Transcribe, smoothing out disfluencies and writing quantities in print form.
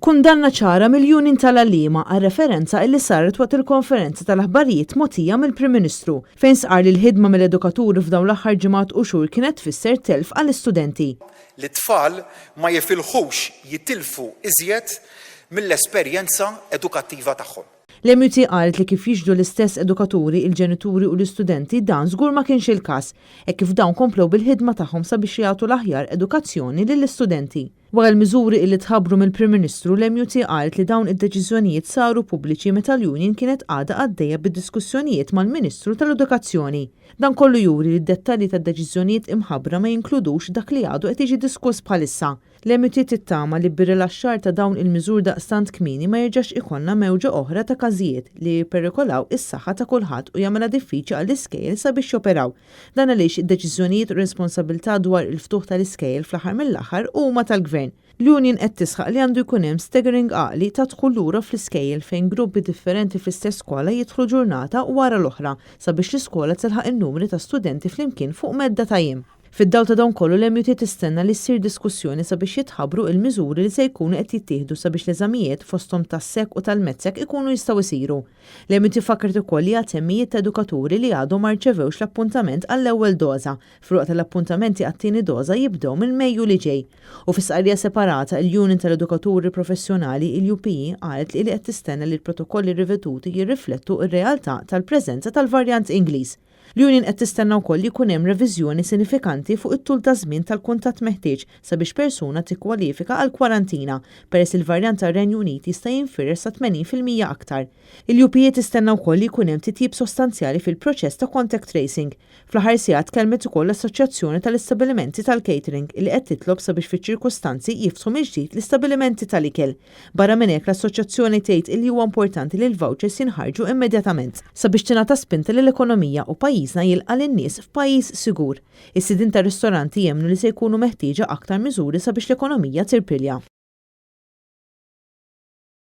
Kundanna ċara mill-Union tal-Għalliema għal-referenza illi saret waqt il-konferenza tal-aħbarijiet mogħtija mill-Prim Ministru fejn sqar li l-ħidma mill-edukaturi f'dawn l-aħħar ġimgħat u xhur kienet tfisser telf għall-istudenti. L-tfal ma jifilħux jitilfu iżjed mill-esperjenza edukattiva tagħhom. L-MUT qalet li kif jiġdu l-istess edukaturi, il-ġenituri u l-istudenti dan żgur ma kienx il-każ, hekk kif dawn komplew bil-ħidma tagħhom sabiex jagħtu l-aħjar edukazzjoni lill-istudenti. Wara l-miżuri li tħabbru mill-Prim Ministru, l-MUT qalet li dawn id-deċiżjonijiet saru pubbliċi meta l-Union kienet għadha għaddejja bid-diskussjonijiet mal-Ministru tal-Edukazzjoni. Dan kollu juri li d-dettalji tad-deċiżjonijiet imħabbra ma jinkludux dak li għadu qed jiġi diskuss bħalissa. L-MUT tittama li bir-rilaxxar ta' dawn il-miżur daqstant kmieni ma jerġax ikollna mewġa oħra ta' każijiet li jipperikolaw is-saħħa ta' kulħadd u jagħmilha diffiċli għall-iskejjel sabiex joperaw. Dan għaliex id-deċiżjonijiet u responsabilità dwar il-ftuħ tal-iskejjel fl-aħħar mill-aħħar huma tal-Gvern. L-Union qed tisħaq li għandu jkun hemm staggering għaqli ta' dħul lura fl-iskejjel fejn gruppi differenti fl-istess skola jidħlu ġurnata wara l-oħra sabiex l-iskola tilħaq in-numri ta' studenti flimkien fuq medda ta' jiem. Fid-dawl ta' dawn kollu l-MUT tistenna li ssir diskussjoni sabiex jitħabbru il-miżuri li se jkunu qed jittieħdu sabiex l-eżamijiet fosthom tas-sekk u tal-medsek ikunu jistgħu jsiru. L-MUT fakkret ukoll li għad semmijiet ta' edukaturi li għadhom ma rċevewx l-appuntament għall-ewwel doża, f'waqt l-appuntamenti għat-tieni doża jibdew minn Mejju li ġej. U fis-qarrija separata il-Union tal-Edukaturi Professjonali il-UPE qalet li qed tistenna li l-protokolli riveduti jirriflettu r-realtà tal-preżenza tal-varjant Ingliż. L-Union qed tistenna wkoll li jkun hemm reviżjoni sinifikanti fuq it-tul ta' żmien tal-kuntatt meħtieġ sabiex persuna tikkwalifika għal kwarantina peress il-varjant tar-Renju Unit jista' jinfirex sa 80% aktar. Il-UPE tistenna wkoll li jkun hemm titjib sostanzjali fil-proċess ta' contact tracing. Fl-aħħar sigħat kellmet ukoll l-Assoċjazzjoni tal-Istabbilimenti tal-Catering li qed titlob sabiex fiċ-ċirkustanzi jiftħu mill-ġdid l-istabbilimenti tal-ikel. Barra minn hekk l-assoċjazzjoni tgħid li huwa importanti li l-vouchers jinħarġu immedjatament sabiex tingħata spinta lill-ekonomija u pajjiżna jilqa' lin-nies f'pajjiż sigur. Is-sidin tar-ristoranti jemmnu li se jkunu meħtieġa aktar miżuri sabiex l-ekonomija tirpilja.